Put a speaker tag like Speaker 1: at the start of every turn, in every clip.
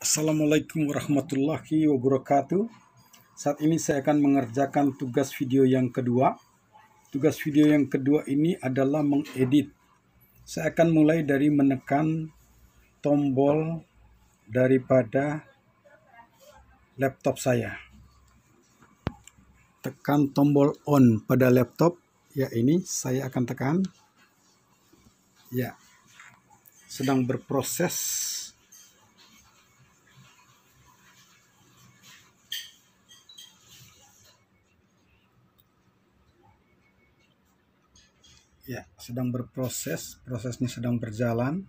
Speaker 1: Assalamualaikum warahmatullahi wabarakatuh. Saat ini saya akan mengerjakan tugas video yang kedua. Tugas video yang kedua ini adalah mengedit. Saya akan mulai dari menekan tombol daripada laptop saya. Tekan tombol on pada laptop. Ya, ini saya akan tekan. Ya, sedang berproses. Ya, sedang berproses, prosesnya sedang berjalan.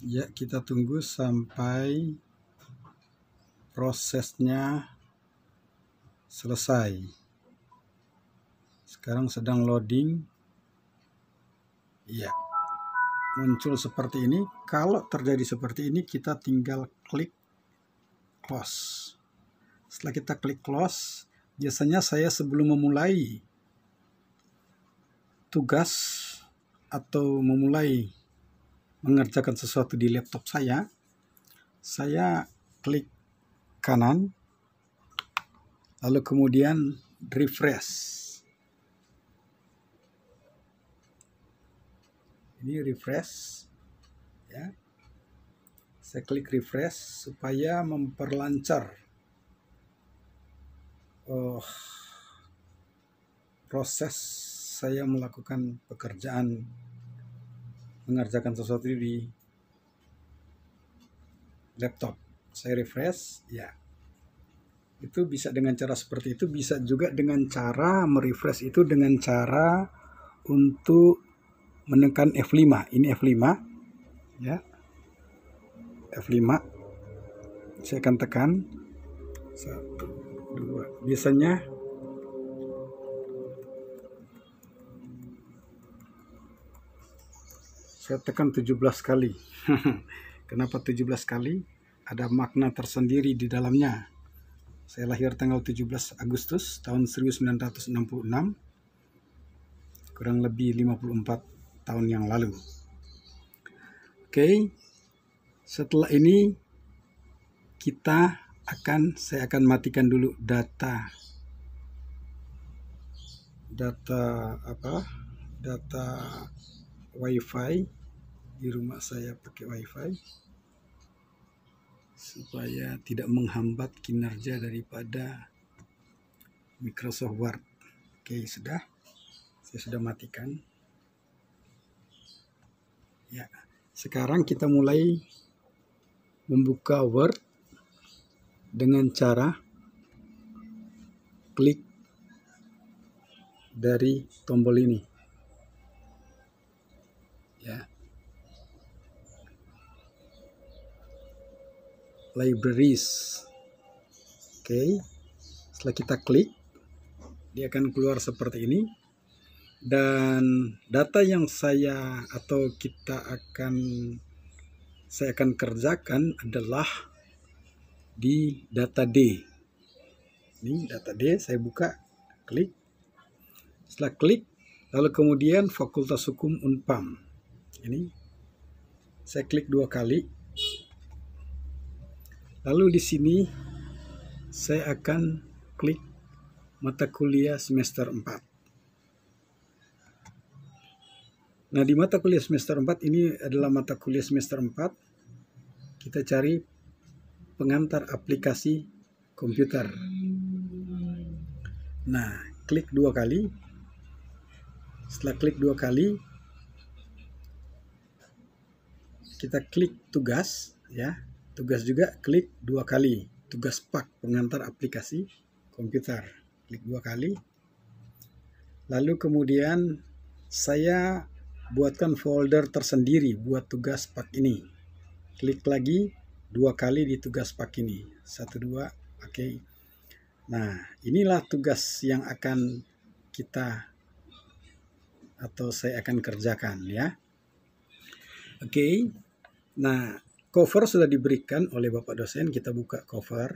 Speaker 1: Ya, kita tunggu sampai prosesnya selesai. Sekarang sedang loading. Ya, muncul seperti ini. Kalau terjadi seperti ini, kita tinggal klik close. Setelah kita klik close, biasanya saya sebelum memulai tugas atau memulai mengerjakan sesuatu di laptop saya klik kanan, lalu kemudian refresh. Ini refresh, ya. Saya klik refresh supaya memperlancar proses saya melakukan pekerjaan mengerjakan sesuatu di laptop. Saya refresh, ya. Itu bisa dengan cara seperti itu, bisa juga dengan cara merefresh itu dengan cara untuk menekan F5. Ini F5, ya. F5. Saya akan tekan 1, 2. Biasanya saya tekan 17 kali. Kenapa 17 kali? Ada makna tersendiri di dalamnya. Saya lahir tanggal 17 Agustus tahun 1966. Kurang lebih 54 tahun yang lalu. Oke. Setelah ini saya akan matikan dulu data WiFi. Di rumah saya pakai WiFi supaya tidak menghambat kinerja daripada Microsoft Word. Oke, saya sudah matikan. Ya, sekarang kita mulai membuka Word dengan cara klik dari tombol ini. Ya. Libraries. Oke. Setelah kita klik, dia akan keluar seperti ini. Dan data yang saya akan kerjakan adalah di data D. Ini data D, saya buka, klik. Setelah klik, lalu kemudian Fakultas Hukum Unpam. Ini saya klik 2 kali. Lalu di sini saya akan klik mata kuliah semester 4. Nah, di mata kuliah semester 4 ini adalah mata kuliah semester 4. Kita cari pengantar aplikasi komputer. Nah, klik 2 kali. Setelah klik 2 kali, kita klik tugas, ya. Tugas juga klik 2 kali. Tugas PAK, pengantar aplikasi komputer. Klik 2 kali. Lalu kemudian saya buatkan folder tersendiri buat tugas PAK ini. Klik lagi 2 kali di tugas PAK ini. 1, 2, oke. Nah, inilah tugas yang akan kita atau saya akan kerjakan ya. Oke. Nah, cover sudah diberikan oleh Bapak dosen, kita buka cover.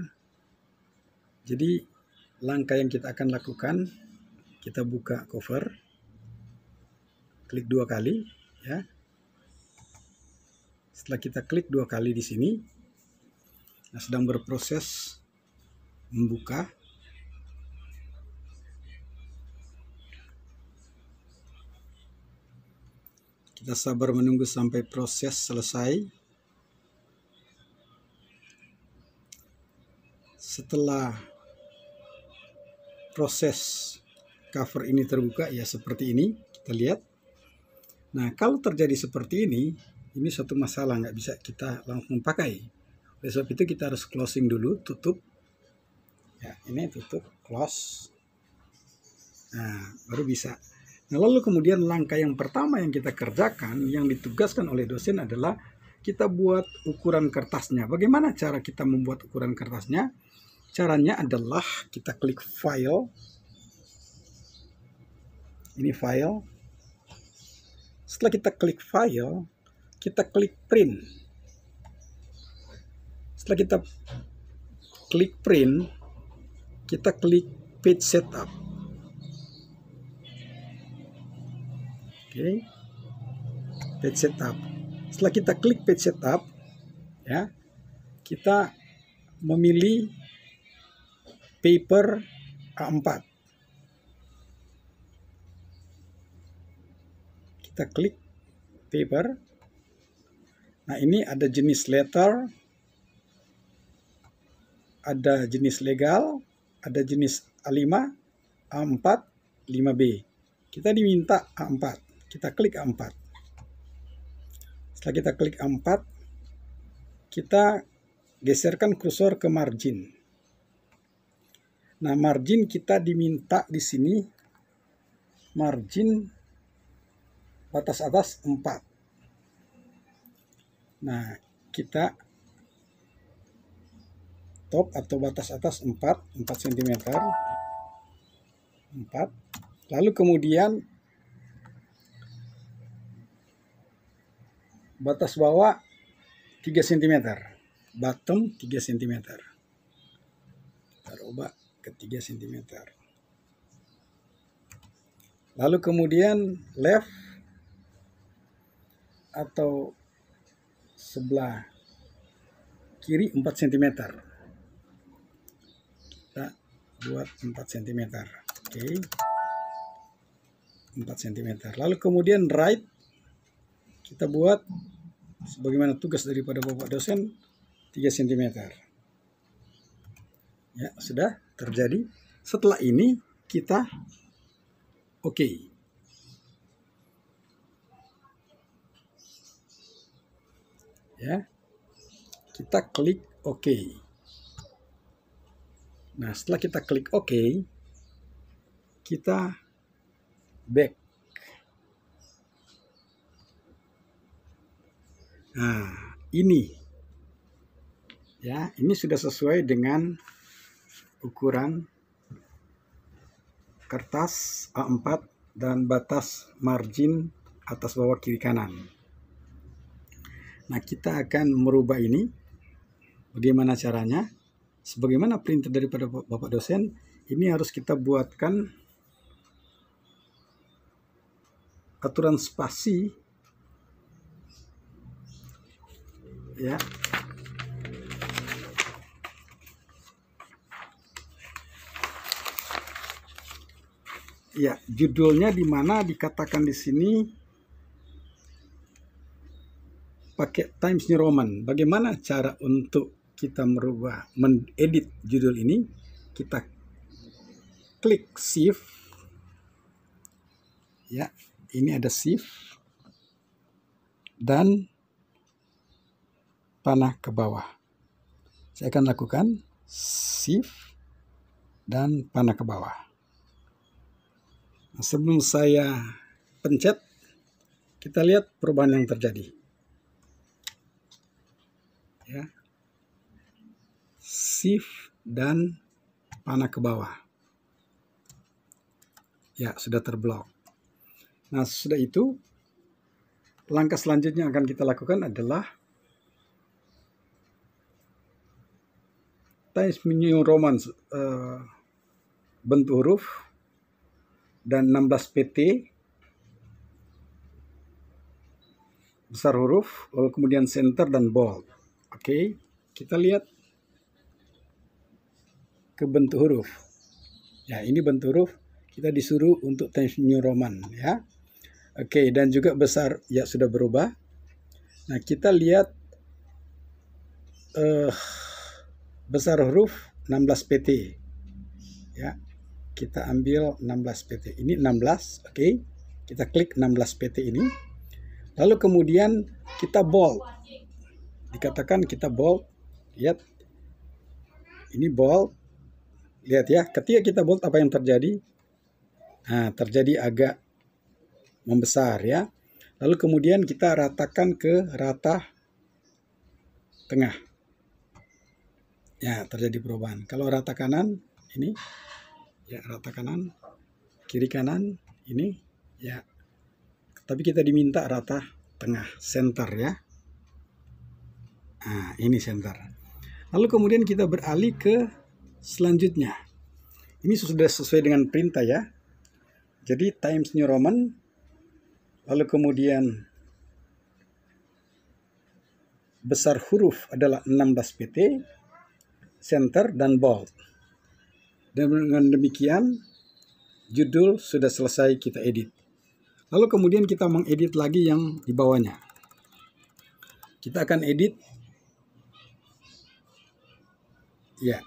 Speaker 1: Jadi langkah yang kita akan lakukan, kita buka cover, klik 2 kali ya. Setelah kita klik 2 kali di sini, nah sedang berproses membuka. Kita sabar menunggu sampai proses selesai. Setelah proses cover ini terbuka, ya seperti ini, kita lihat. Nah, kalau terjadi seperti ini suatu masalah, nggak bisa kita langsung pakai. Oleh sebab itu kita harus closing dulu, tutup. Ya, ini tutup, close. Nah, baru bisa. Nah, lalu kemudian langkah yang pertama yang kita kerjakan, yang ditugaskan oleh dosen adalah kita buat ukuran kertasnya. Bagaimana cara kita membuat ukuran kertasnya? Caranya adalah kita klik file. Ini file. Setelah kita klik file, kita klik print. Setelah kita klik print, kita klik page setup. Oke. Page setup. Setelah kita klik page setup, ya, kita memilih paper A4. Kita klik paper. Nah, ini ada jenis letter, ada jenis legal, ada jenis A5, A4, 5B. Kita diminta A4. Kita klik A4. Setelah kita klik A4, kita geserkan kursor ke margin. Nah, margin kita diminta di sini margin batas atas 4. Nah, kita top atau batas atas 4 cm. 4. Lalu kemudian batas bawah 3 cm. Bottom 3 cm. Kita ubah ke 3 cm. Lalu kemudian left atau sebelah kiri 4 cm. Kita buat 4 cm. Oke. 4 cm. Lalu kemudian right kita buat sebagaimana tugas daripada Bapak dosen 3 cm. Ya, sudah terjadi. Setelah ini kita oke. Ya. Kita klik oke. Nah, setelah kita klik oke, kita back. Nah, ini ya, ini sudah sesuai dengan ukuran kertas A4 dan batas margin atas bawah kiri kanan. Nah, kita akan merubah ini. Bagaimana caranya? Sebagaimana perintah daripada Bapak dosen, ini harus kita buatkan aturan spasi ya. Ya, judulnya di mana dikatakan di sini pakai Times New Roman. Bagaimana cara untuk kita merubah, mengedit judul ini? Kita klik shift. Ya, ini ada shift dan panah ke bawah. Saya akan lakukan shift dan panah ke bawah. Nah, sebelum saya pencet, kita lihat perubahan yang terjadi. Ya. Shift dan panah ke bawah. Ya, sudah terblok. Nah, sudah itu, langkah selanjutnya yang akan kita lakukan adalah Times New Roman bentuk huruf dan 16 PT besar huruf, lalu kemudian center dan bold. Oke, kita lihat ke bentuk huruf. Ya, ini bentuk huruf. Kita disuruh untuk Times New Roman, ya. Oke, dan juga besar, ya sudah berubah. Nah, kita lihat besar huruf 16 PT. Ya, kita ambil 16 PT. Ini 16, oke. Kita klik 16 PT ini. Lalu kemudian kita bold. Dikatakan kita bold. Lihat. Ini bold. Lihat ya, ketika kita bold apa yang terjadi? Nah, terjadi agak membesar ya. Lalu kemudian kita ratakan ke rata tengah. Ya, terjadi perubahan. Kalau rata kanan ini, ya rata kanan, kiri kanan ini, ya. Tapi kita diminta rata tengah, center ya. Nah, ini center. Lalu kemudian kita beralih ke selanjutnya. Ini sudah sesuai dengan perintah ya. Jadi Times New Roman, lalu kemudian besar huruf adalah 16 PT, center dan bold. Dan dengan demikian judul sudah selesai kita edit. Lalu kemudian kita mengedit lagi yang di bawahnya. Kita akan edit. Ya.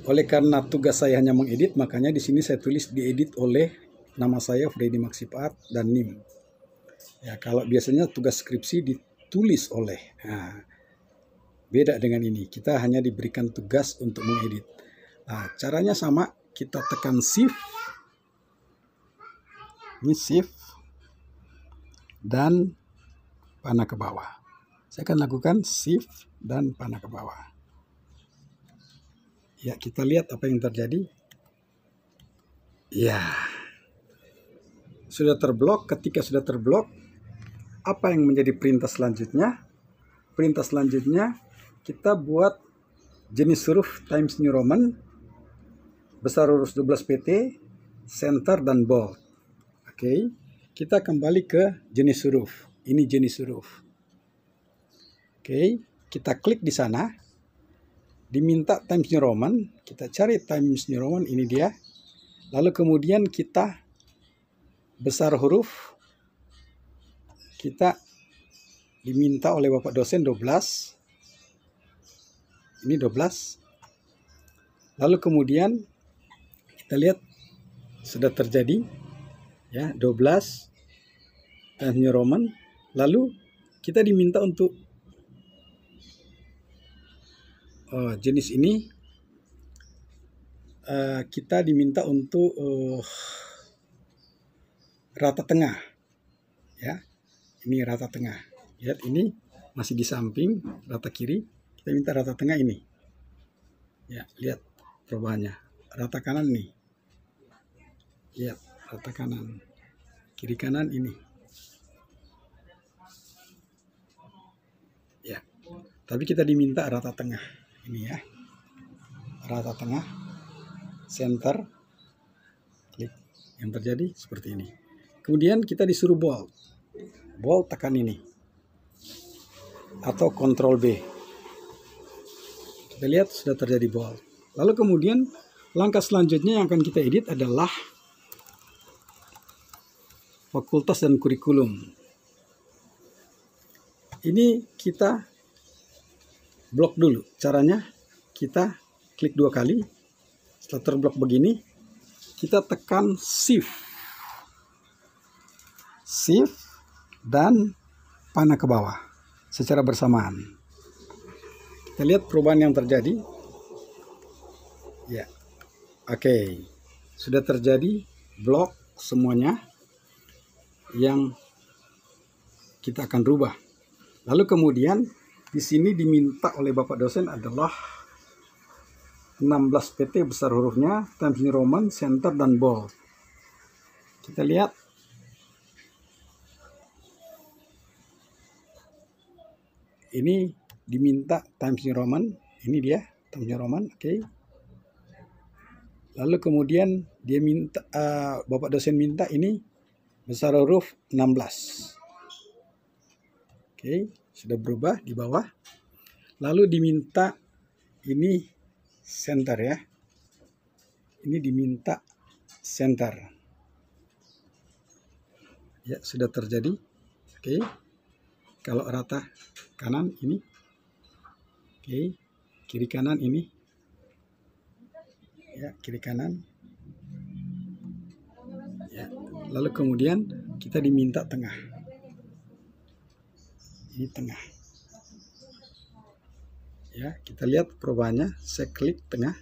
Speaker 1: Oleh karena tugas saya hanya mengedit, makanya di sini saya tulis diedit oleh nama saya Freddy Maxipat dan NIM. Ya, kalau biasanya tugas skripsi ditulis oleh. Nah, beda dengan ini. Kita hanya diberikan tugas untuk mengedit. Nah, caranya sama. Kita tekan Shift. Ini Shift. Dan panah ke bawah. Saya akan lakukan Shift dan panah ke bawah. Ya, kita lihat apa yang terjadi. Ya. Sudah terblok. Ketika sudah terblok, apa yang menjadi perintah selanjutnya? Perintah selanjutnya kita buat jenis huruf Times New Roman, besar huruf 12 PT, center dan bold. Oke, kita kembali ke jenis huruf. Ini jenis huruf. Oke, kita klik di sana. Diminta Times New Roman, kita cari Times New Roman, ini dia. Lalu kemudian kita besar huruf, kita diminta oleh Bapak dosen 12. Ini 12. Lalu kemudian kita lihat sudah terjadi ya 12 Times New Roman. Lalu kita diminta untuk jenis ini kita diminta untuk rata tengah ya. Ini rata tengah. Lihat ini masih di samping rata kiri. Kita minta rata tengah ini. Ya, lihat perubahannya. Rata kanan nih. Lihat rata kanan. Kiri kanan ini. Ya. Tapi kita diminta rata tengah. Ini ya. Rata tengah. Center. Klik. Yang terjadi seperti ini. Kemudian kita disuruh bold. Bold tekan ini. Atau Ctrl B. Kita lihat sudah terjadi bold. Lalu kemudian langkah selanjutnya yang akan kita edit adalah fakultas dan kurikulum. Ini kita blok dulu. Caranya kita klik 2 kali. Setelah terblok begini, kita tekan Shift. Shift dan panah ke bawah secara bersamaan. Kita lihat perubahan yang terjadi. Ya. Oke. Sudah terjadi blok semuanya yang kita akan rubah. Lalu kemudian di sini diminta oleh Bapak dosen adalah 16 PT besar hurufnya, Times New Roman, center, dan bold. Kita lihat. Ini diminta Times New Roman. Ini dia Times New Roman. Oke. Lalu kemudian dia minta, Bapak dosen minta ini besar huruf 16. Oke, sudah berubah di bawah. Lalu diminta ini center ya. Ini diminta center. Ya, sudah terjadi. Oke. Kalau rata kanan ini. Oke. Kiri kanan ini. Ya, kiri kanan. Ya. Lalu kemudian kita diminta tengah. Ini tengah. Ya, kita lihat perubahannya. Saya klik tengah.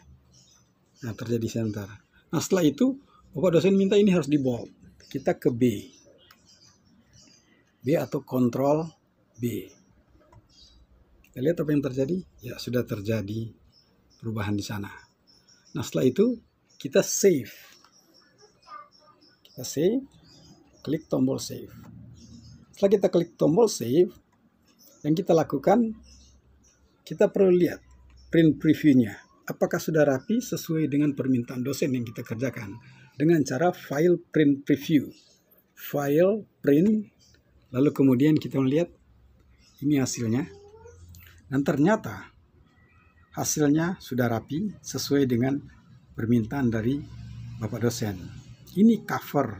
Speaker 1: Nah, terjadi center. Nah, setelah itu Bapak dosen minta ini harus di bold. Kita ke B. B atau Ctrl B. Kita lihat apa yang terjadi. Ya, sudah terjadi perubahan di sana. Nah, setelah itu kita save. Kita save, klik tombol save. Setelah kita klik tombol save, yang kita lakukan, kita perlu lihat print previewnya. Apakah sudah rapi sesuai dengan permintaan dosen yang kita kerjakan. Dengan cara file print preview. File print, lalu kemudian kita melihat ini hasilnya. Dan ternyata hasilnya sudah rapi sesuai dengan permintaan dari Bapak dosen. Ini cover.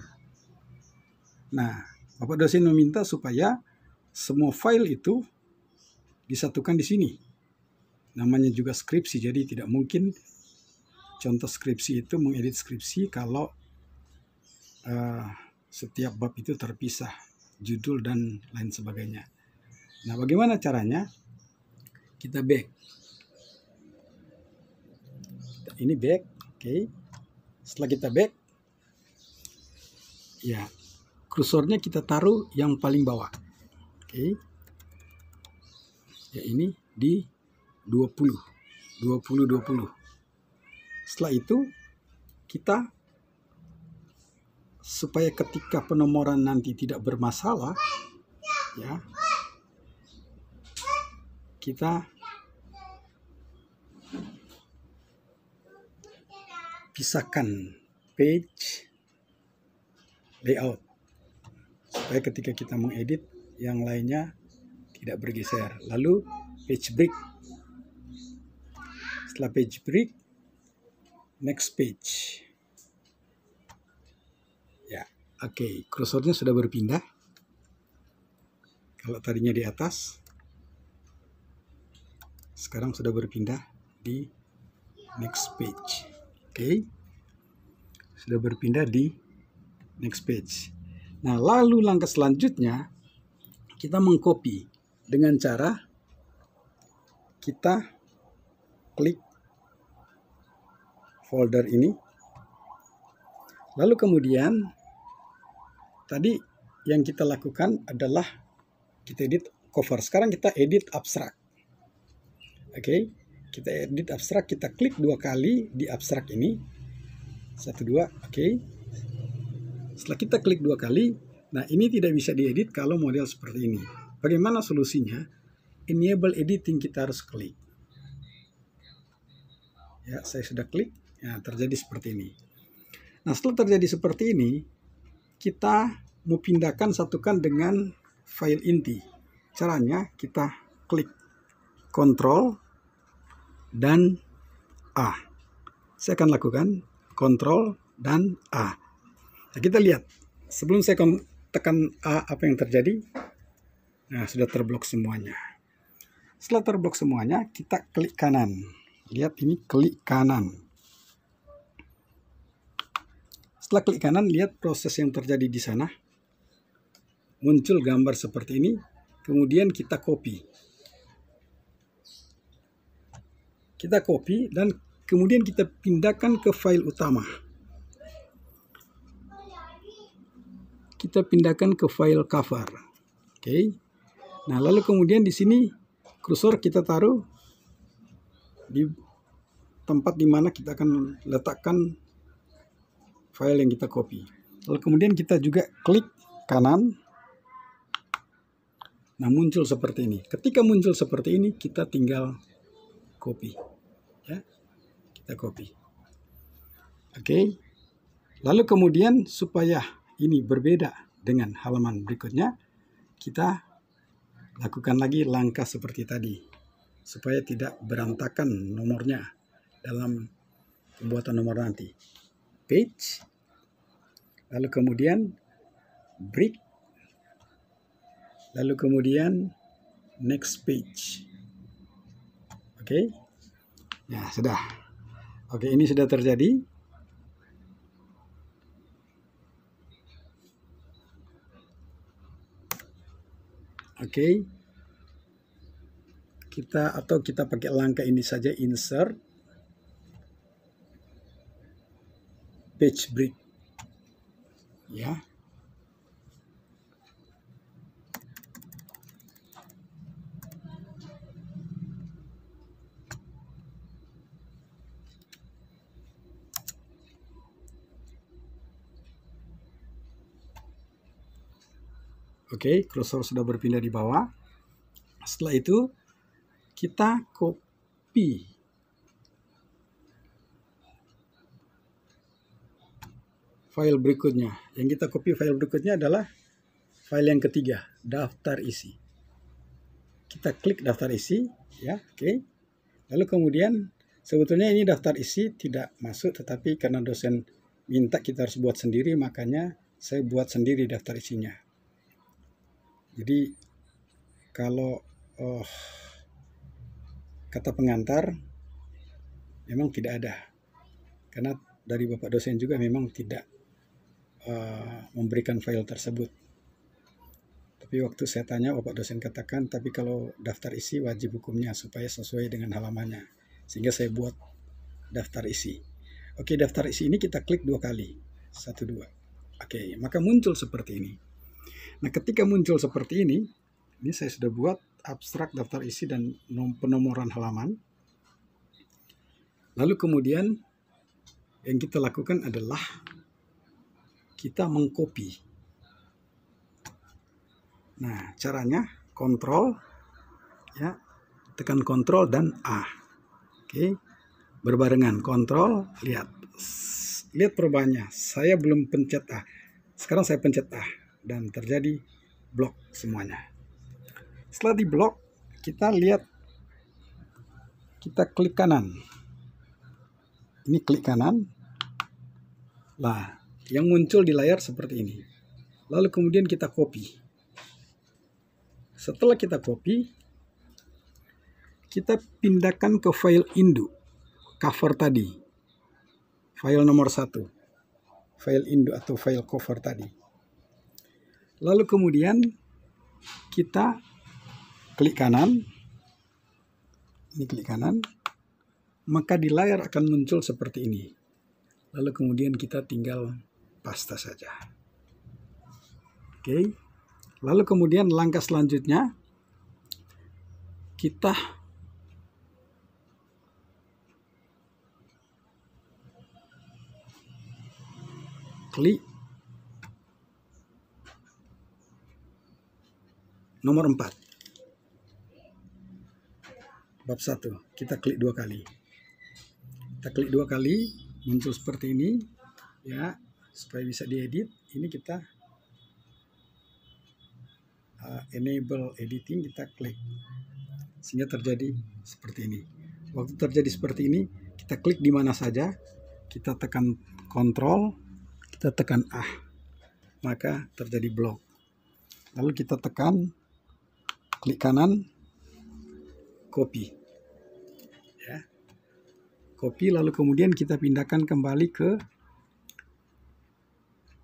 Speaker 1: Nah, Bapak dosen meminta supaya semua file itu disatukan di sini. Namanya juga skripsi, jadi tidak mungkin contoh skripsi itu mengedit skripsi kalau setiap bab itu terpisah, judul dan lain sebagainya. Nah, bagaimana caranya? Kita back. Ini back, oke. Setelah kita back, ya, kursornya kita taruh yang paling bawah, oke. Ya, ini di 20. Setelah itu kita, supaya ketika penomoran nanti tidak bermasalah, ya, kita pisahkan page layout supaya ketika kita mengedit yang lainnya tidak bergeser. Lalu page break. Setelah page break, next page. Ya, oke. Kursornya sudah berpindah. Kalau tadinya di atas, sekarang sudah berpindah di next page. Oke. Sudah berpindah di next page. Nah, lalu langkah selanjutnya kita mengcopy dengan cara kita klik folder ini. Lalu kemudian tadi yang kita lakukan adalah kita edit cover. Sekarang kita edit abstrak. Oke, kita edit abstrak, kita klik 2 kali di abstrak ini. 1, 2, oke. Setelah kita klik 2 kali, nah ini tidak bisa diedit kalau model seperti ini. Bagaimana solusinya? Enable editing kita harus klik. Ya, saya sudah klik. Ya, terjadi seperti ini. Nah, setelah terjadi seperti ini, kita mau pindahkan, satukan dengan file inti. Caranya kita klik Ctrl dan A. Saya akan lakukan Ctrl dan A. Nah, kita lihat. Sebelum saya tekan A, apa yang terjadi? Nah, sudah terblok semuanya. Setelah terblok semuanya, kita klik kanan. Lihat ini, klik kanan. Setelah klik kanan, lihat proses yang terjadi di sana. Muncul gambar seperti ini. Kemudian kita copy. Kita copy dan kemudian kita pindahkan ke file utama. Kita pindahkan ke file cover. Oke. Nah, lalu kemudian di sini kursor kita taruh di tempat di mana kita akan letakkan file yang kita copy. Lalu kemudian kita juga klik kanan. Nah, muncul seperti ini. Ketika muncul seperti ini, kita tinggal copy. Ya, kita copy. Oke. Lalu kemudian supaya ini berbeda dengan halaman berikutnya, kita lakukan lagi langkah seperti tadi, supaya tidak berantakan nomornya dalam pembuatan nomor nanti. Page, lalu kemudian break, lalu kemudian next page. Oke. Nah, sudah. Oke, ini sudah terjadi. Oke. Kita pakai langkah ini saja, insert page break. Ya. Oke, cursor sudah berpindah di bawah. Setelah itu kita copy file berikutnya. Yang kita copy file berikutnya adalah file yang ketiga, daftar isi. Kita klik daftar isi, ya, oke. Lalu kemudian sebetulnya ini daftar isi tidak masuk, tetapi karena dosen minta kita harus buat sendiri, makanya saya buat sendiri daftar isinya. Jadi kalau kata pengantar memang tidak ada, karena dari Bapak dosen juga memang tidak memberikan file tersebut. Tapi waktu saya tanya, Bapak dosen katakan, tapi kalau daftar isi wajib hukumnya supaya sesuai dengan halamannya. Sehingga saya buat daftar isi. Oke, daftar isi ini kita klik 2 kali. 1, 2. Oke, maka muncul seperti ini. Nah, ketika muncul seperti ini saya sudah buat abstrak daftar isi dan penomoran halaman. Lalu kemudian yang kita lakukan adalah kita mengcopy. Nah, caranya kontrol, ya, tekan kontrol dan A. Oke, berbarengan kontrol, lihat perubahannya. Saya belum pencet A, sekarang saya pencet A dan terjadi blok semuanya. Setelah di blok, kita lihat, kita klik kanan. Ini klik kanan. Nah, yang muncul di layar seperti ini. Lalu kemudian kita copy. Setelah kita copy, kita pindahkan ke file induk cover tadi, file nomor 1, file induk atau file cover tadi. Lalu kemudian kita klik kanan, ini klik kanan, maka di layar akan muncul seperti ini. Lalu kemudian kita tinggal paste saja. Oke. Lalu kemudian langkah selanjutnya kita klik nomor 4. Bab 1. Kita klik 2 kali. Kita klik 2 kali, muncul seperti ini, ya, supaya bisa diedit. Ini kita enable editing, kita klik sehingga terjadi seperti ini. Waktu terjadi seperti ini, kita klik di mana saja, kita tekan kontrol, kita tekan A, maka terjadi blok. Lalu kita tekan klik kanan, copy, ya, copy. Lalu kemudian kita pindahkan kembali ke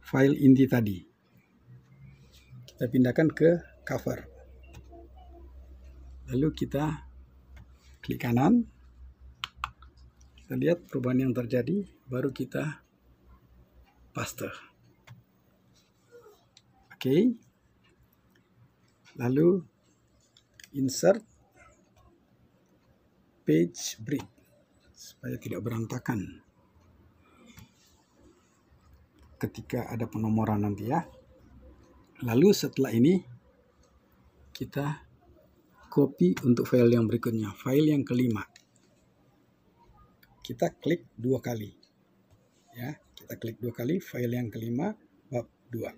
Speaker 1: file inti tadi. Kita pindahkan ke cover. Lalu kita klik kanan. Kita lihat perubahan yang terjadi, baru kita paste. Oke. Lalu insert page break. supaya tidak berantakan ketika ada penomoran nanti ya. Lalu setelah ini kita copy untuk file yang berikutnya, file yang kelima. Kita klik 2 kali. Ya, kita klik 2 kali file yang kelima bab 2.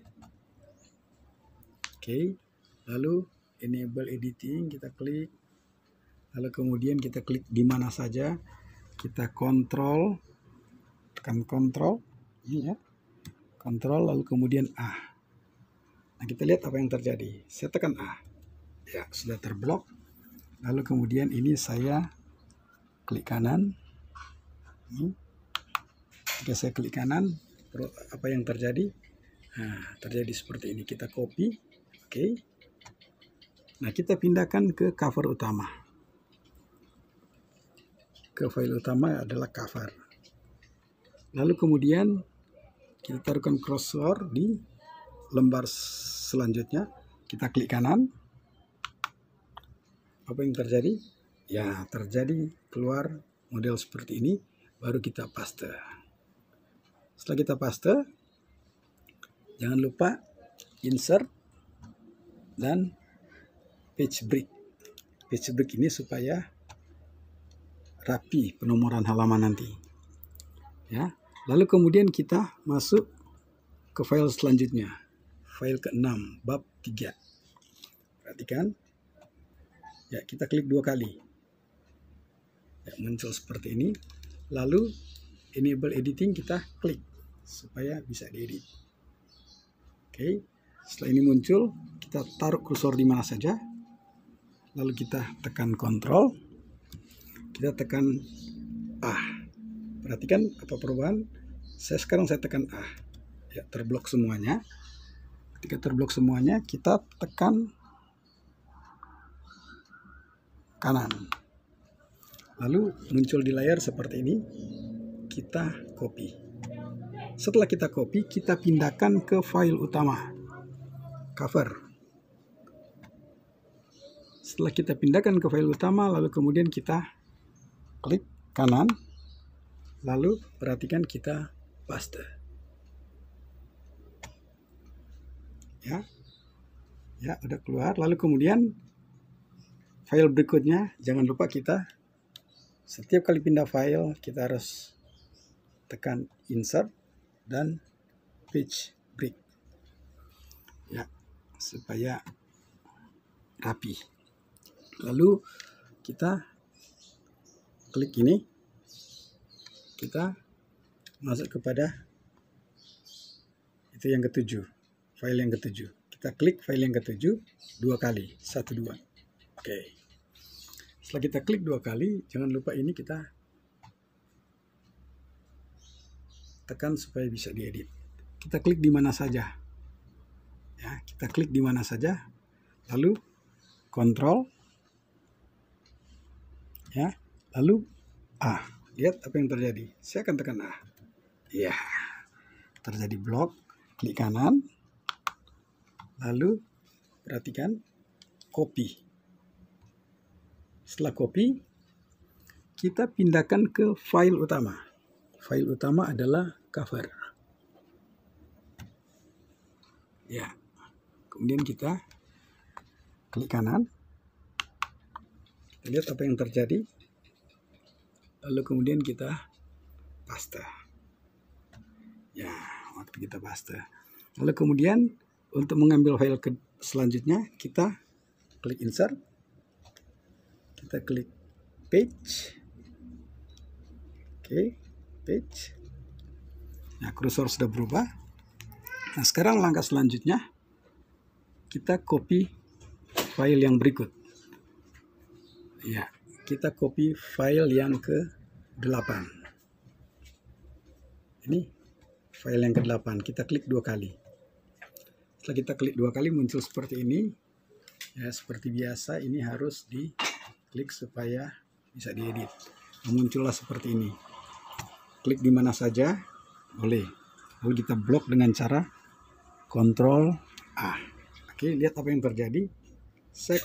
Speaker 1: Oke. Lalu enable editing kita klik. Lalu kemudian kita klik di mana saja. Kita kontrol, tekan kontrol ini ya. Kontrol lalu kemudian A. Nah, kita lihat apa yang terjadi. Saya tekan A. Ya, sudah terblok. Lalu kemudian ini saya klik kanan. Jika saya klik kanan, apa yang terjadi? Nah, terjadi seperti ini. Kita copy. Oke. Nah, kita pindahkan ke cover utama. Ke file utama adalah cover. Lalu kemudian kita taruhkan cursor di lembar selanjutnya. Kita klik kanan. Apa yang terjadi? Ya, terjadi keluar model seperti ini. Baru kita paste. Setelah kita paste, jangan lupa insert dan page break. Page break ini supaya rapi penomoran halaman nanti. Ya. Lalu kemudian kita masuk ke file selanjutnya. File ke-6, bab 3. Perhatikan. Ya, kita klik 2 kali. Ya, muncul seperti ini. Lalu enable editing kita klik supaya bisa diedit. Oke. Setelah ini muncul, kita taruh kursor di mana saja. Lalu kita tekan kontrol. Kita tekan A. Perhatikan apa perubahan. Sekarang saya tekan A. Ya, terblok semuanya. Ketika terblok semuanya, kita tekan kanan. Lalu muncul di layar seperti ini. Kita copy. Setelah kita copy, kita pindahkan ke file utama. Cover. Setelah kita pindahkan ke file utama, lalu kemudian kita klik kanan. Lalu perhatikan kita paste. Ya. Ya, udah keluar. Lalu kemudian file berikutnya, jangan lupa kita setiap kali pindah file, kita harus tekan insert dan page break. Ya, supaya rapi. Lalu kita klik ini. Kita masuk kepada itu yang ke-7, file yang ke-7. Kita klik file yang ke-7 2 kali, 1, 2. Oke. Setelah kita klik 2 kali, jangan lupa ini kita tekan supaya bisa diedit. Kita klik di mana saja. Ya, kita klik di mana saja. Lalu kontrol. Ya, lalu A. Lihat apa yang terjadi. Saya akan tekan A. Ya, terjadi blok. Klik kanan. Lalu perhatikan copy. Setelah copy, kita pindahkan ke file utama. File utama adalah cover. Ya, kemudian kita klik kanan. Kita lihat apa yang terjadi. Lalu kemudian kita paste. Ya, waktu kita paste. Lalu kemudian untuk mengambil file selanjutnya, kita klik insert. Kita klik page. Oke, page. Nah, kursor sudah berubah. Nah, sekarang langkah selanjutnya, kita copy file yang berikut. Ya, kita copy file yang ke-8. Ini file yang ke-8. Kita klik 2 kali. Setelah kita klik 2 kali muncul seperti ini. Ya, seperti biasa ini harus diklik supaya bisa diedit. Muncullah seperti ini. Klik di mana saja boleh. Lalu kita blok dengan cara Ctrl A. Oke, lihat apa yang terjadi. Saya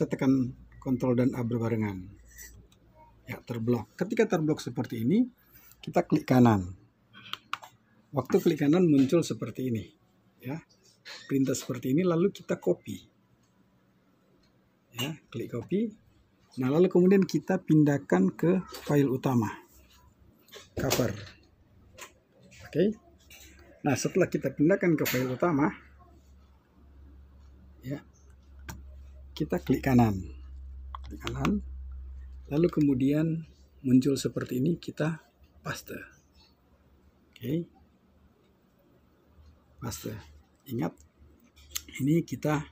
Speaker 1: tekan Ctrl dan A berbarengan. Ya, terblok. Ketika terblok seperti ini, kita klik kanan. Waktu klik kanan muncul seperti ini, ya. Perintah seperti ini, lalu kita copy. Ya, klik copy. Nah, lalu kemudian kita pindahkan ke file utama. Cover. Oke. Nah, setelah kita pindahkan ke file utama, ya, kita klik kanan. Klik kanan. Lalu kemudian muncul seperti ini, kita paste. Oke. Paste. Ingat, ini kita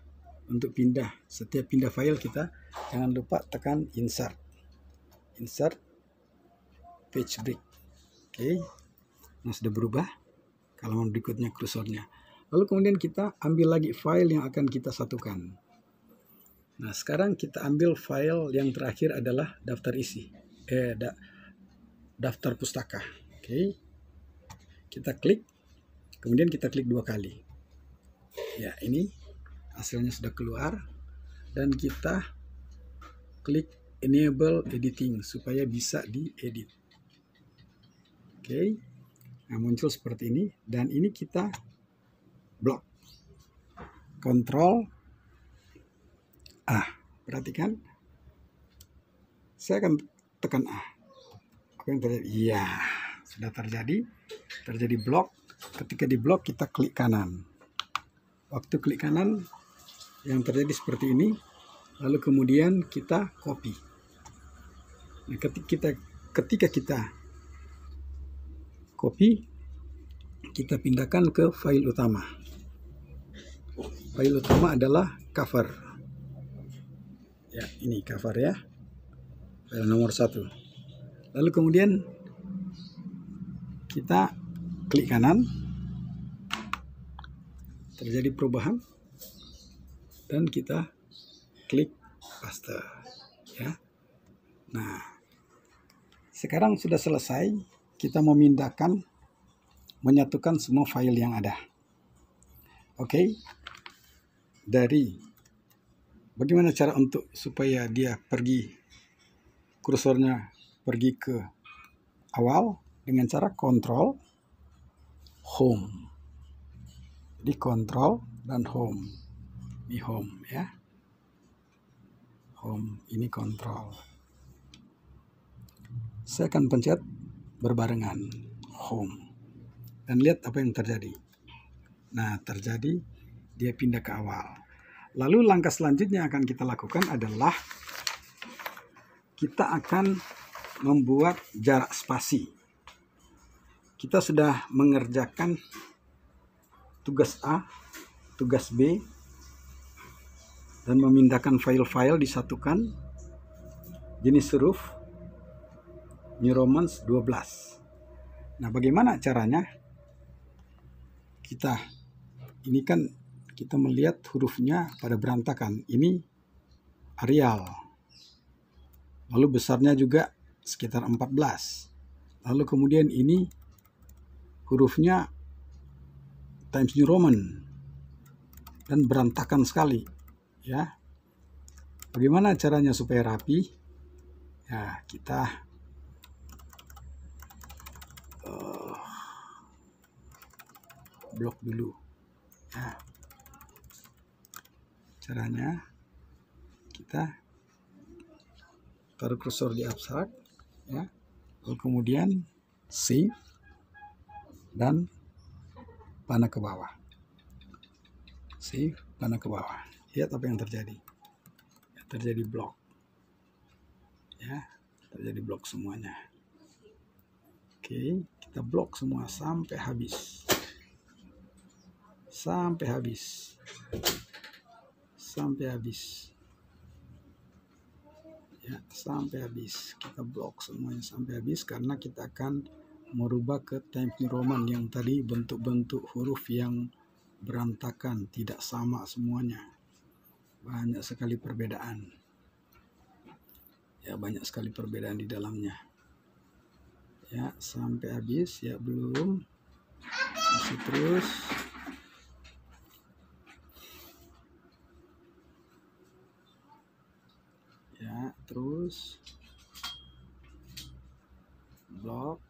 Speaker 1: untuk pindah. Setiap pindah file kita jangan lupa tekan insert. Insert page break. Oke. Nah, sudah berubah halaman berikutnya kursornya. Lalu kemudian kita ambil lagi file yang akan kita satukan. Nah, sekarang kita ambil file yang terakhir adalah daftar isi. Daftar pustaka. Oke. Kita klik, kemudian kita klik 2 kali. Ya, ini hasilnya sudah keluar. Dan kita klik enable editing supaya bisa diedit. Oke. Nah, muncul seperti ini. Dan ini kita blok. Kontrol A. Perhatikan. Saya akan tekan A. Apa yang terjadi? Iya, sudah terjadi. Terjadi blok. Ketika di blok kita klik kanan. Waktu klik kanan yang terjadi seperti ini. Lalu kemudian kita copy. Nah, ketika kita copy, kita pindahkan ke file utama. File utama adalah cover. Ya, ini cover ya. File nomor 1. Lalu kemudian kita klik kanan. Terjadi perubahan. Dan kita klik paste. Ya. Nah, sekarang sudah selesai. Kita memindahkan, menyatukan semua file yang ada. Oke. Bagaimana cara untuk supaya dia kursornya pergi ke awal? Dengan cara kontrol home. Jadi kontrol dan home. Ini home ya. Home, ini kontrol. Saya akan pencet berbarengan home. Dan lihat apa yang terjadi. Nah, terjadi dia pindah ke awal. Lalu langkah selanjutnya yang akan kita lakukan adalah kita akan membuat jarak spasi. Kita sudah mengerjakan tugas A, tugas B, dan memindahkan file-file disatukan. Jenis huruf New Roman 12. Nah, bagaimana caranya? Ini kan kita melihat hurufnya pada berantakan. Ini Arial. Lalu besarnya juga sekitar 14. Lalu kemudian ini hurufnya Times New Roman. Dan berantakan sekali. Ya. Bagaimana caranya supaya rapi? Ya, kita blok dulu. Ya. Caranya kita taruh kursor di abstrak, ya, lalu kemudian save dan panah ke bawah. Save, panah ke bawah. Lihat apa yang terjadi. Ya, terjadi blok. Ya, terjadi blok semuanya. Oke, kita blok semua sampai habis. Sampai habis. Sampai habis. Ya, sampai habis. Kita blok semuanya sampai habis karena kita akan merubah ke Times New Roman yang tadi bentuk-bentuk huruf yang berantakan, tidak sama semuanya. Banyak sekali perbedaan. Ya, banyak sekali perbedaan di dalamnya. Ya, sampai habis. Ya, belum. Masih terus. Ya, terus. blok.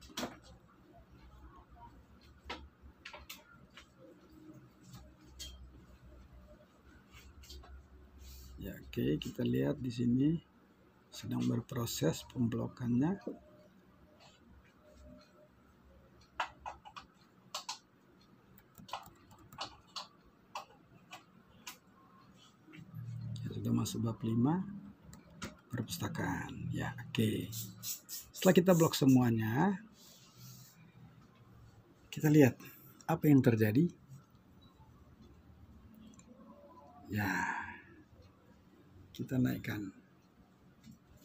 Speaker 1: Ya, oke, kita lihat di sini sedang berproses pemblokannya. Ya, sudah masuk bab 5 perpustakaan. Ya, oke. Setelah kita blok semuanya, kita lihat apa yang terjadi. Ya, kita naikkan.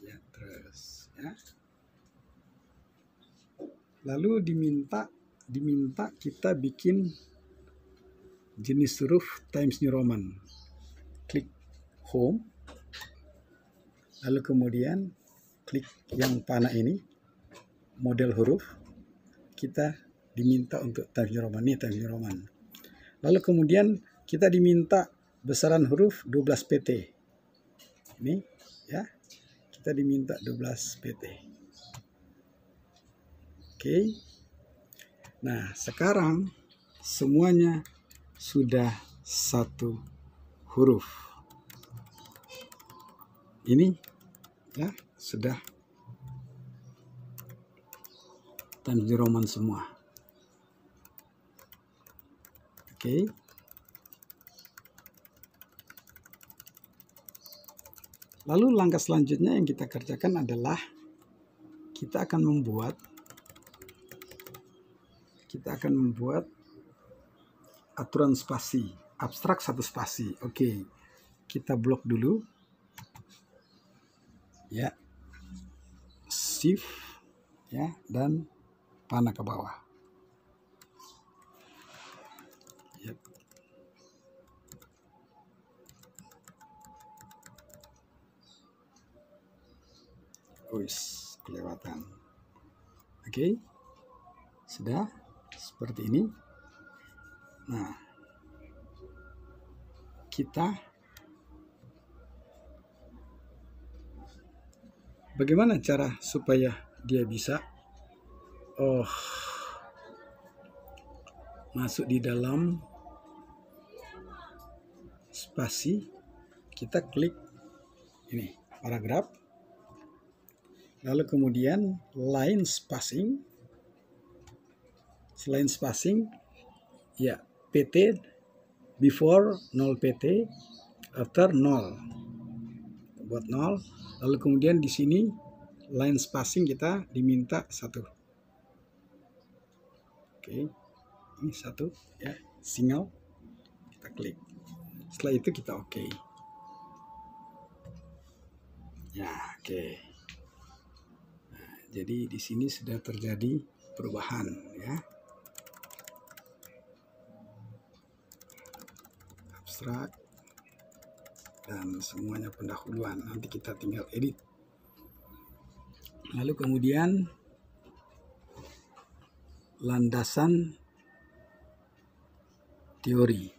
Speaker 1: Ya, terus ya. Lalu diminta kita bikin jenis huruf Times New Roman. Klik home. Lalu kemudian klik yang panah ini, model huruf. Kita diminta untuk Times New Roman, ini Times New Roman. Lalu kemudian kita diminta besaran huruf 12 pt. Ini ya, kita diminta 12 pt. Oke. Nah, sekarang semuanya sudah satu huruf. Ini ya sudah Times New Roman semua. Oke. Lalu langkah selanjutnya yang kita kerjakan adalah kita akan membuat aturan spasi, abstrak satu spasi. Oke. Kita blok dulu. Ya. Shift ya, dan panah ke bawah. Yep. Wis, kelewatan. Oke. Sudah seperti ini. Nah, kita bagaimana cara supaya dia bisa masuk di dalam spasi? Kita klik ini paragraf, lalu kemudian line spacing. Selain spacing ya, pt before 0 pt, after 0, buat 0. Lalu kemudian di sini line spacing kita diminta 1. Oke, ini 1 ya, single. Kita klik. Setelah itu kita oke. Ya, oke. Nah, jadi di sini sudah terjadi perubahan ya. Abstrak dan semuanya pendahuluan. Nanti kita tinggal edit. Lalu kemudian landasan teori.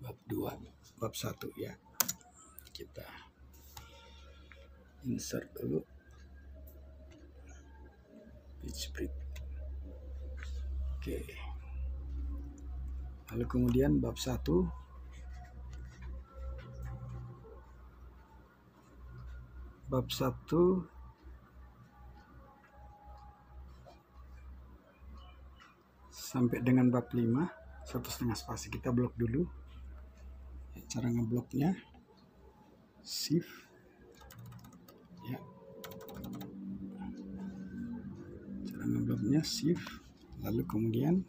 Speaker 1: Bab 2, bab 1 ya. Kita insert dulu page break. Oke. Lalu kemudian bab 1 bab 1 sampai dengan bab 5 1,5 spasi. Kita blok dulu. Cara ngebloknya shift ya, cara ngebloknya shift, lalu kemudian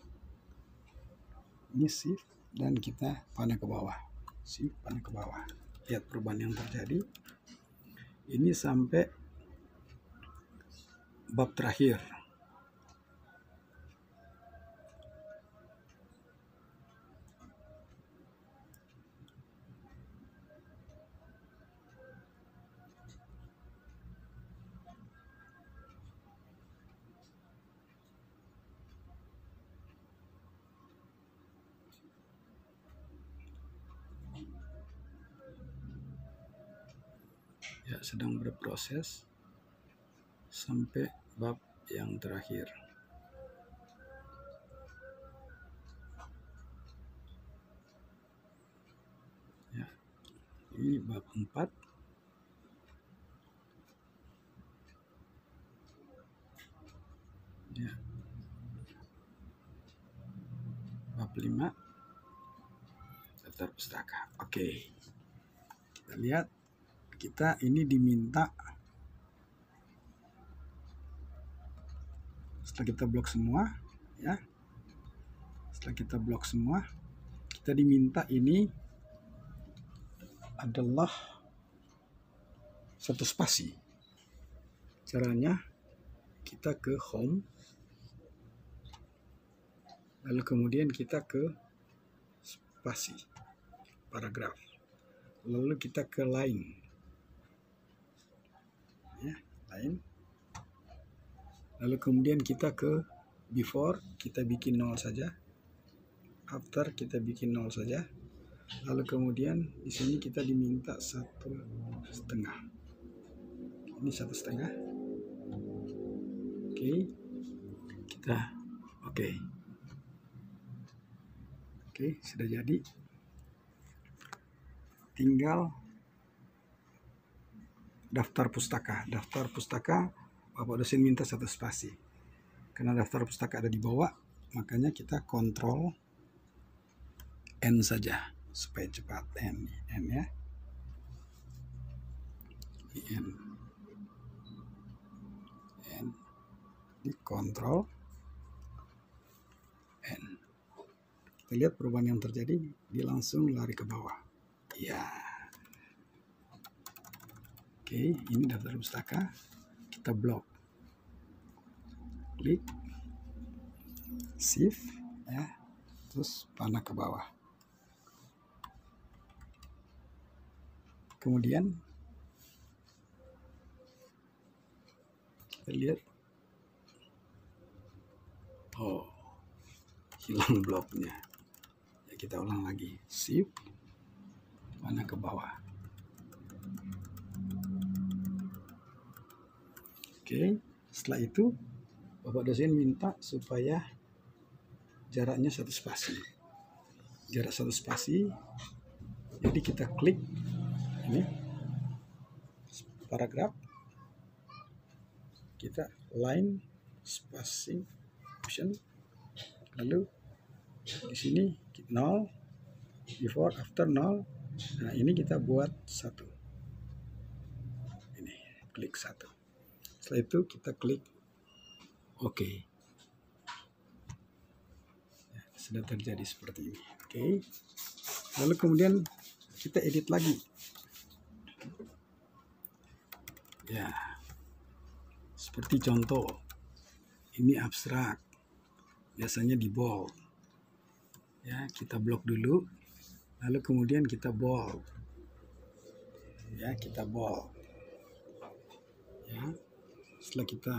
Speaker 1: ini shift dan kita panah ke bawah, shift panah ke bawah. Lihat perubahan yang terjadi ini sampai bab terakhir. Ya, sedang berproses sampai bab yang terakhir. Ya, ini bab 4. Ya. Bab 5 daftar pustaka. Oke. Kita lihat, kita ini diminta setelah kita blok semua ya. Setelah kita blok semua, kita diminta ini adalah satu spasi. Caranya kita ke home, lalu kemudian kita ke spasi paragraf, lalu kita ke line ya, line, lalu kemudian kita ke before, kita bikin 0 saja, after kita bikin 0 saja, lalu kemudian di sini kita diminta 1,5, ini 1,5. Oke, kita oke, sudah jadi. Tinggal daftar pustaka. Daftar pustaka Bapak dosen minta 1 spasi. Karena daftar pustaka ada di bawah, makanya kita kontrol N saja supaya cepat. N ya. N di kontrol N. Kita lihat perubahan yang terjadi, dia langsung lari ke bawah. Ya. Oke, ini daftar pustaka. Kita blok. Klik shift ya, terus panah ke bawah. Kemudian kita lihat, oh, hilang bloknya. Ya, kita ulang lagi, shift panah ke bawah. Oke, setelah itu Bapak dosen minta supaya jaraknya 1 spasi. Jarak 1 spasi. Jadi kita klik ini paragraf, kita line spacing option, lalu di sini 0, before, after 0. Nah, ini kita buat 1. Ini klik 1. Setelah itu kita klik OK. Ya, sudah terjadi seperti ini. Oke. Lalu kemudian kita edit lagi. Ya, seperti contoh, ini abstrak, biasanya di bold. Ya, kita blok dulu, lalu kemudian kita bold. Ya, kita bold. Ya, setelah kita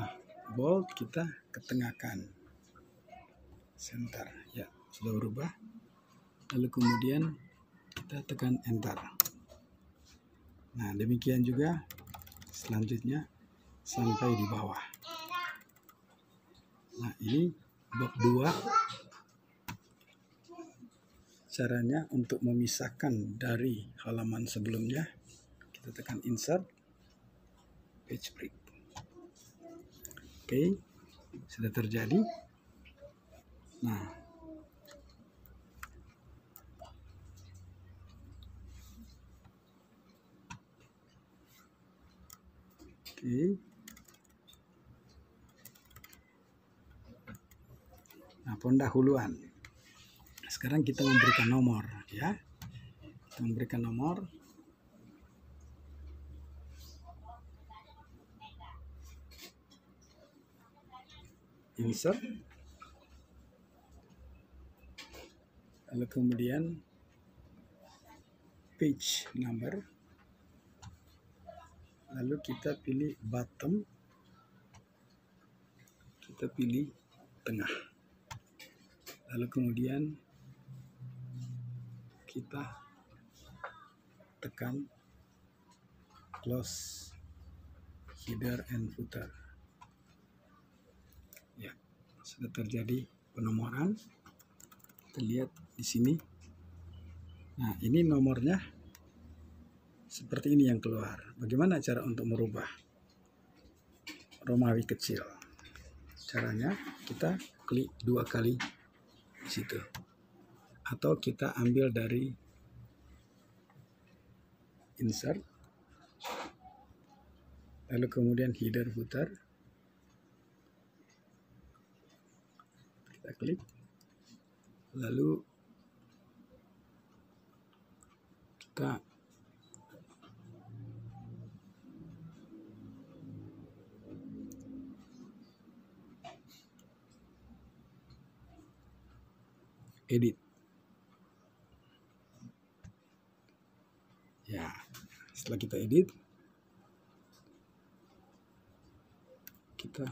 Speaker 1: bold, kita ketengahkan, center. Ya, sudah berubah. Lalu kemudian kita tekan enter. Nah, demikian juga selanjutnya sampai di bawah. Nah, ini bab 2. Caranya untuk memisahkan dari halaman sebelumnya, kita tekan insert, page break. Oke, sudah terjadi. Nah, oke. Nah, pendahuluan. Sekarang kita memberikan nomor, ya. Kita memberikan nomor. Insert. Lalu kemudian page number. Lalu kita pilih bottom. Kita pilih tengah. Lalu kemudian kita tekan close header and footer. Ya, sudah terjadi penomoran. Kita lihat di sini. Nah, ini nomornya seperti ini yang keluar. Bagaimana cara untuk merubah Romawi kecil? Caranya kita klik 2 kali di situ. Atau kita ambil dari insert. Lalu kemudian header footer. Kita klik. Lalu kita edit. Ya, setelah kita edit, kita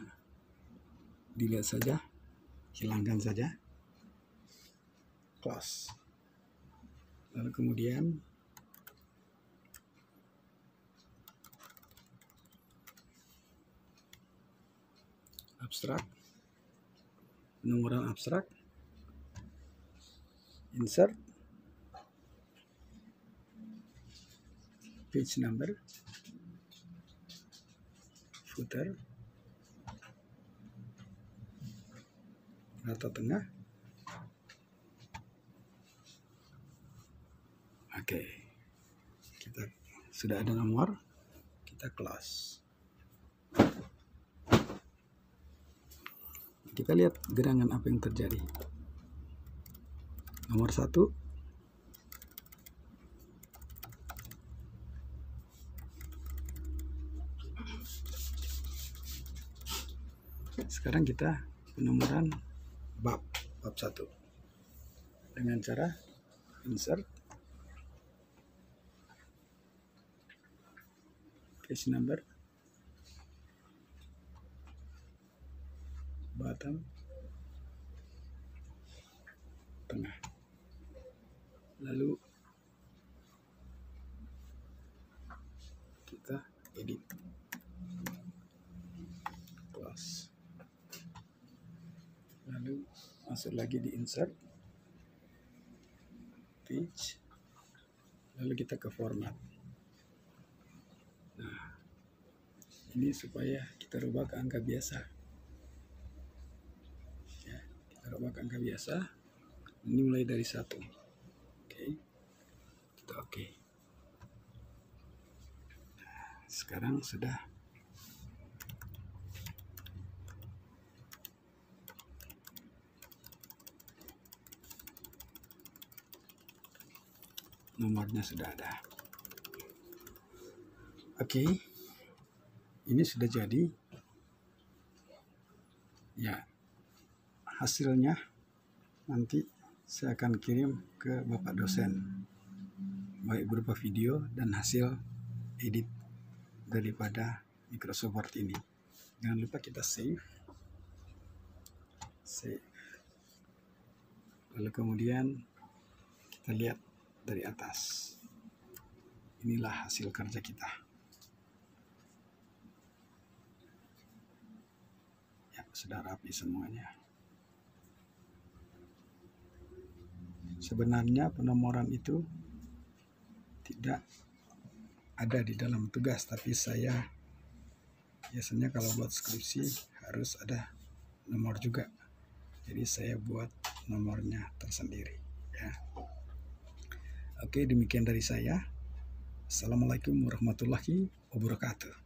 Speaker 1: dilihat saja, hilangkan saja, close. Lalu kemudian abstrak, penomoran abstrak, insert, page number, footer, rata tengah. Oke, kita sudah ada nomor, kita close. Kita lihat gerangan apa yang terjadi. Nomor 1. Sekarang kita penomoran bab 1 dengan cara insert, page number, bottom, tengah. Lalu kita edit, close. Lalu masuk lagi di insert, page, lalu kita ke format. Nah, ini supaya kita rubah ke angka biasa. Ya, kita rubah ke angka biasa. Ini mulai dari 1. Oke, kita oke. Nah, sekarang sudah nomornya sudah ada. Oke, ini sudah jadi. Ya, hasilnya nanti saya akan kirim ke Bapak dosen, baik berupa video dan hasil edit daripada Microsoft Word ini. Jangan lupa kita save. Lalu kemudian kita lihat dari atas. Inilah hasil kerja kita. Ya, sudah rapi semuanya. Sebenarnya penomoran itu tidak ada di dalam tugas, tapi saya biasanya kalau buat skripsi harus ada nomor juga. Jadi saya buat nomornya tersendiri ya. Oke, demikian dari saya. Assalamualaikum warahmatullahi wabarakatuh.